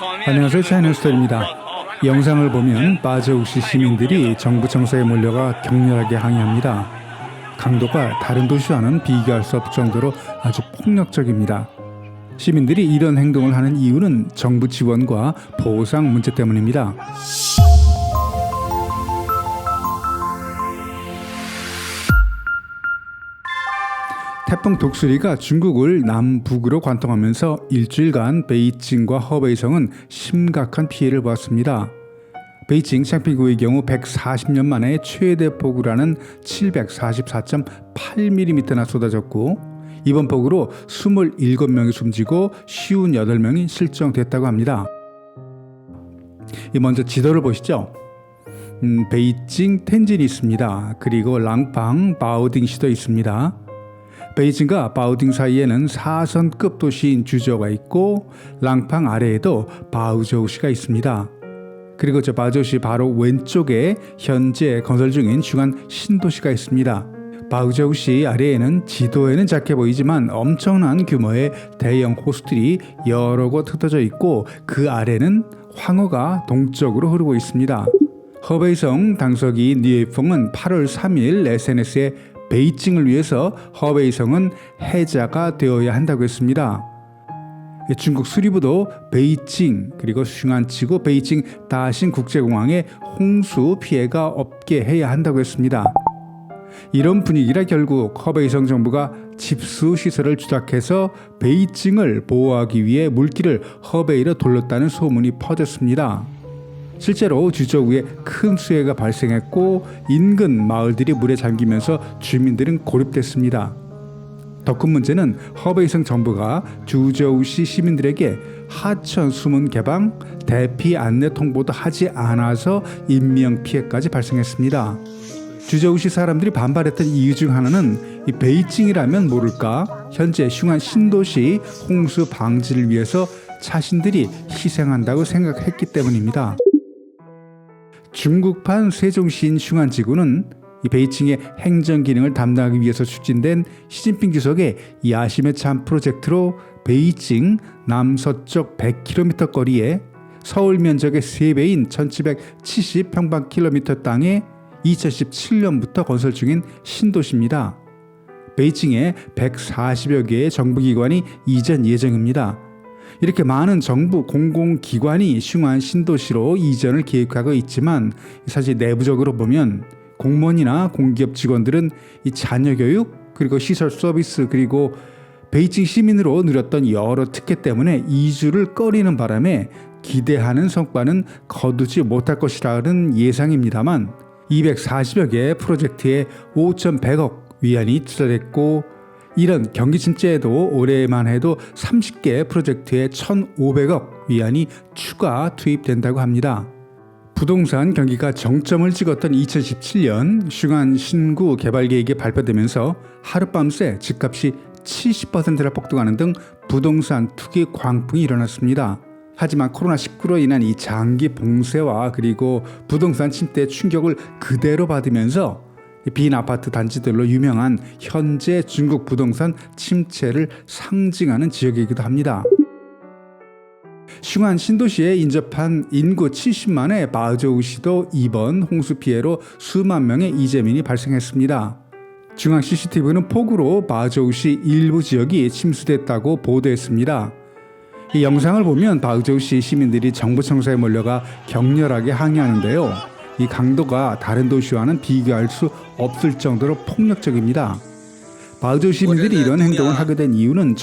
안녕하세요, 차이너스타일입니다. 영상을 보면 바저우시 시민들이 정부 청사에 몰려가 격렬하게 항의합니다. 강도가 다른 도시와는 비교할 수 없을 정도로 아주 폭력적입니다. 시민들이 이런 행동을 하는 이유는 정부 지원과 보상 문제 때문입니다. 태풍 독수리가 중국을 남북으로 관통하면서 일주일간 베이징과 허베이성은 심각한 피해를 보았습니다. 베이징 샹핑구의 경우 140년 만에 최대 폭우라는 744.8mm나 쏟아졌고, 이번 폭우로 27명이 숨지고 58명이 실종됐다고 합니다. 먼저 지도를 보시죠. 베이징 텐진이 있습니다. 그리고 랑팡 바오딩시도 있습니다. 베이징과 바오딩 사이에는 4선급 도시인 주저우가 있고, 랑팡 아래에도 바오저우시가 있습니다. 그리고 저 바오저우시 바로 왼쪽에 현재 건설 중인 중한 신도시가 있습니다. 바오저우시 아래에는 지도에는 작게 보이지만 엄청난 규모의 대형 호수들이 여러 곳 흩어져 있고, 그 아래는 황허가 동쪽으로 흐르고 있습니다. 허베이성 당서기 니에펑은 8월 3일 SNS에 베이징을 위해서 허베이성은 해자가 되어야 한다고 했습니다. 중국 수리부도 베이징 그리고 슝안치구 베이징 다신 국제공항에 홍수 피해가 없게 해야 한다고 했습니다. 이런 분위기라 결국 허베이성 정부가 집수 시설을 주작해서 베이징을 보호하기 위해 물길을 허베이로 돌렸다는 소문이 퍼졌습니다. 실제로 주저우에 큰 수해가 발생했고, 인근 마을들이 물에 잠기면서 주민들은 고립됐습니다. 더 큰 문제는 허베이성 정부가 주저우시 시민들에게 하천 수문 개방, 대피 안내 통보도 하지 않아서 인명피해까지 발생했습니다. 주저우시 사람들이 반발했던 이유 중 하나는 이 베이징이라면 모를까, 현재 슝안 신도시 홍수 방지를 위해서 자신들이 희생한다고 생각했기 때문입니다. 중국판 세종시인 슝안지구는 이 베이징의 행정 기능을 담당하기 위해서 추진된 시진핑 주석의 야심의 참 프로젝트로 베이징 남서쪽 100km 거리에 서울 면적의 3배인 1770평방킬로미터 땅에 2017년부터 건설 중인 신도시입니다. 베이징에 140여 개의 정부기관이 이전 예정입니다. 이렇게 많은 정부 공공기관이 슝안 신도시로 이전을 계획하고 있지만, 사실 내부적으로 보면 공무원이나 공기업 직원들은 이 자녀 교육 그리고 시설 서비스 그리고 베이징 시민으로 누렸던 여러 특혜 때문에 이주를 꺼리는 바람에 기대하는 성과는 거두지 못할 것이라는 예상입니다만, 240여 개의 프로젝트에 5,100억 위안이 투자됐고, 이런 경기 침체에도 올해만 해도 30개 프로젝트에 1,500억 위안이 추가 투입된다고 합니다. 부동산 경기가 정점을 찍었던 2017년 슝안 신구 개발 계획이 발표되면서 하룻밤새 집값이 70%나 폭등하는 등 부동산 투기 광풍이 일어났습니다. 하지만 코로나19로 인한 이 장기 봉쇄와 그리고 부동산 침대의 충격을 그대로 받으면서 빈 아파트 단지들로 유명한 현재 중국 부동산 침체를 상징하는 지역이기도 합니다. 슝안 신도시에 인접한 인구 70만의 바오저우시도 이번 홍수 피해로 수만 명의 이재민이 발생했습니다. 중앙 CCTV는 폭우로 바오저우시 일부 지역이 침수됐다고 보도했습니다. 이 영상을 보면 바오저우시 시민들이 정부 청사에 몰려가 격렬하게 항의하는데요. 이 강도가 다른 도시와는 비교할 수 없을 정도로 폭력적입니다. 바오저우 시민들이 이런 행동을 하게 된 이유는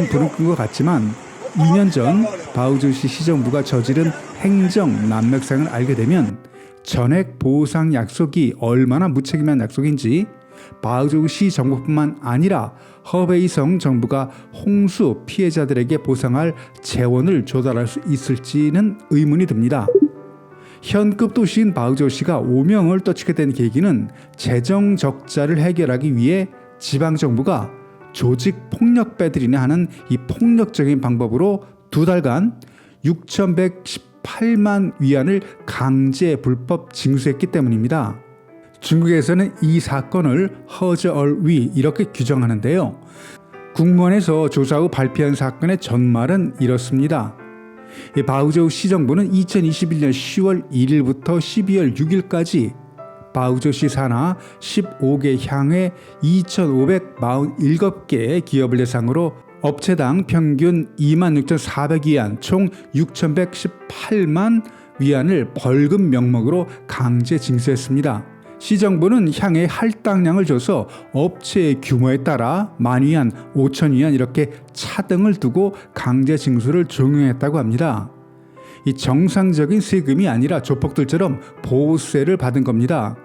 불은 끈 것 같지만 2년 전 바오저우시 시정부가 저지른 행정 난맥상을 알게 되면 전액 보상 약속이 얼마나 무책임한 약속인지 바우저우시 정부뿐만 아니라 허베이성 정부가 홍수 피해자들에게 보상할 재원을 조달할 수 있을지는 의문이 듭니다. 현급 도시인 바우저우시가 오명을 떠치게 된 계기는 재정 적자를 해결하기 위해 지방정부가 조직 폭력배들이나 하는 이 폭력적인 방법으로 2달간 6,118만 위안을 강제 불법 징수했기 때문입니다. 중국에서는 이 사건을 허저얼위 이렇게 규정하는데요. 국무원에서 조사 후 발표한 사건의 전말은 이렇습니다. 바우저우 시정부는 2021년 10월 1일부터 12월 6일까지 바우저우시 산하 15개 향해 2,547개의 기업을 대상으로 업체당 평균 26,400위안 총 6,118만 위안을 벌금 명목으로 강제 징수했습니다. 시정부는 향해 할당량을 줘서 업체의 규모에 따라 10,000위안, 5,000위안 이렇게 차등을 두고 강제 징수를 종용했다고 합니다. 이 정상적인 세금이 아니라 조폭들처럼 보호세를 받은 겁니다.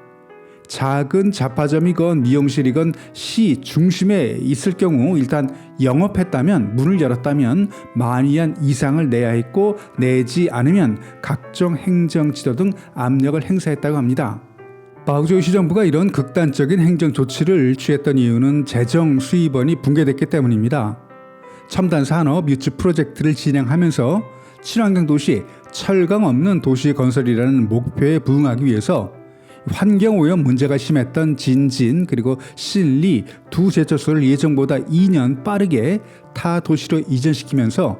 작은 잡화점이건 미용실이건 시 중심에 있을 경우 일단 영업했다면, 문을 열었다면 10,000위안 이상을 내야 했고, 내지 않으면 각종 행정지도 등 압력을 행사했다고 합니다. 바우저우 시정부가 이런 극단적인 행정 조치를 취했던 이유는 재정 수입원이 붕괴됐기 때문입니다. 첨단 산업 유치 프로젝트를 진행하면서 친환경 도시, 철강 없는 도시 건설이라는 목표에 부응하기 위해서 환경오염 문제가 심했던 진진 그리고 신리 두 제철소를 예정보다 2년 빠르게 타 도시로 이전시키면서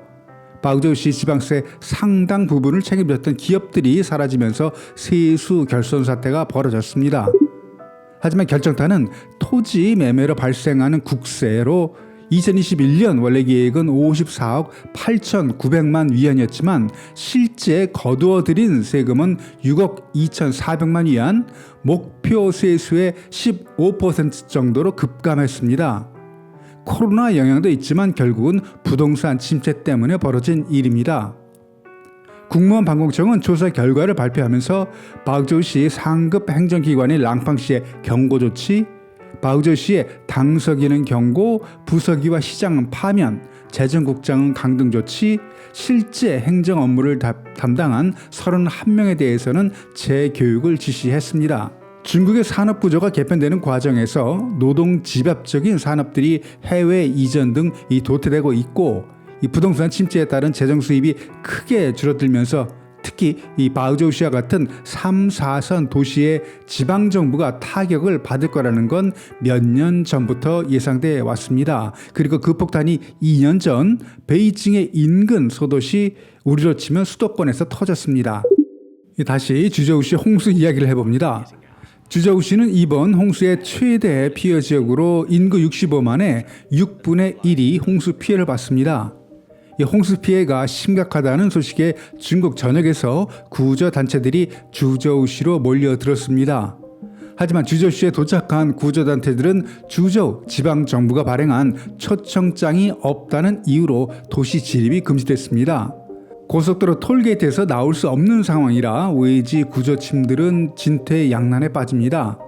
바우저우시 지방세 상당 부분을 책임졌던 기업들이 사라지면서 세수 결손 사태가 벌어졌습니다. 하지만 결정타는 토지 매매로 발생하는 국세로 2021년 원래 계획은 54억 8,900만 위안이었지만 실제 거두어들인 세금은 6억 2,400만 위안, 목표 세수의 15% 정도로 급감했습니다. 코로나 영향도 있지만 결국은 부동산 침체 때문에 벌어진 일입니다. 국무원 방공청은 조사 결과를 발표하면서 바우저우시 상급 행정기관인 랑팡시의 경고 조치, 바우저우시의 당서기는 경고, 부서기와 시장은 파면, 재정국장은 강등 조치, 실제 행정 업무를 담당한 31명에 대해서는 재교육을 지시했습니다. 중국의 산업 구조가 개편되는 과정에서 노동 집약적인 산업들이 해외 이전 등 도태되고 있고, 이 부동산 침체에 따른 재정 수입이 크게 줄어들면서 특히 이 바우저우시와 같은 3, 4선 도시의 지방정부가 타격을 받을 거라는 건 몇 년 전부터 예상돼 왔습니다. 그리고 그 폭탄이 2년 전 베이징의 인근 소도시, 우리로 치면 수도권에서 터졌습니다. 다시 주저우시 홍수 이야기를 해봅니다. 주저우시는 이번 홍수의 최대 피해 지역으로 인구 65만의 6분의 1이 홍수 피해를 받습니다. 이 홍수 피해가 심각하다는 소식에 중국 전역에서 구조단체들이 주저우시로 몰려들었습니다. 하지만 주저우시에 도착한 구조단체들은 주저우 지방정부가 발행한 초청장이 없다는 이유로 도시 진입이 금지됐습니다. 고속도로 톨게이트에서 나올 수 없는 상황이라 외지 구조팀들은 진퇴양난에 빠집니다.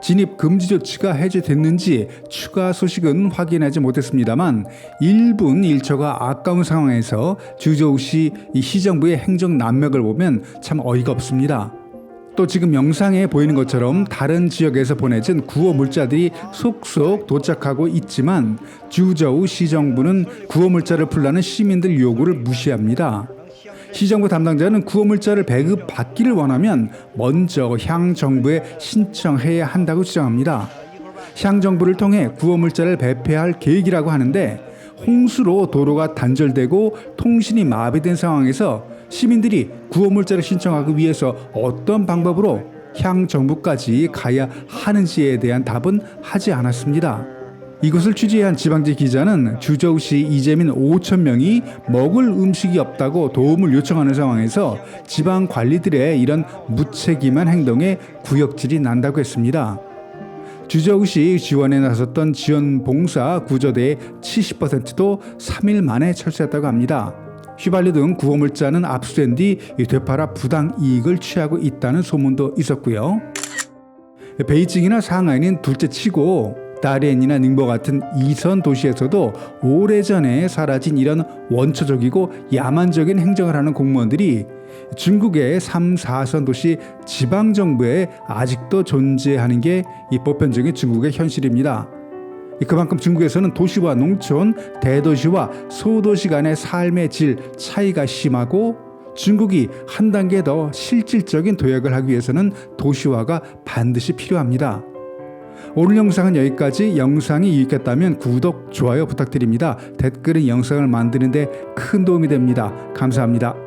진입 금지 조치가 해제됐는지 추가 소식은 확인하지 못했습니다만 1분 1초가 아까운 상황에서 주저우시 시정부의 행정 난맥을 보면 참 어이가 없습니다. 또 지금 영상에 보이는 것처럼 다른 지역에서 보내진 구호 물자들이 속속 도착하고 있지만 주저우 시정부는 구호 물자를 풀라는 시민들 요구를 무시합니다. 시정부 담당자는 구호 물자를 배급받기를 원하면 먼저 향정부에 신청해야 한다고 주장합니다. 향정부를 통해 구호 물자를 배폐할 계획이라고 하는데 홍수로 도로가 단절되고 통신이 마비된 상황에서 시민들이 구호 물자를 신청하기 위해서 어떤 방법으로 향정부까지 가야 하는지에 대한 답은 하지 않았습니다. 이곳을 취재한 지방지 기자는 주저우시 이재민 5,000명이 먹을 음식이 없다고 도움을 요청하는 상황에서 지방 관리들의 이런 무책임한 행동에 구역질이 난다고 했습니다. 주저우시 지원에 나섰던 지원봉사 구조대의 70%도 3일 만에 철수했다고 합니다. 휘발유 등 구호물자는 압수된 뒤 되팔아 부당 이익을 취하고 있다는 소문도 있었고요. 베이징이나 상하이는 둘째치고 다롄이나 닝버 같은 이선 도시에서도 오래전에 사라진 이런 원초적이고 야만적인 행정을 하는 공무원들이 중국의 3, 4선 도시 지방정부에 아직도 존재하는 게 이 보편적인 중국의 현실입니다. 그만큼 중국에서는 도시와 농촌, 대도시와 소도시 간의 삶의 질 차이가 심하고 중국이 한 단계 더 실질적인 도약을 하기 위해서는 도시화가 반드시 필요합니다. 오늘 영상은 여기까지. 영상이 유익했다면 구독, 좋아요 부탁드립니다. 댓글은 영상을 만드는 데 큰 도움이 됩니다. 감사합니다.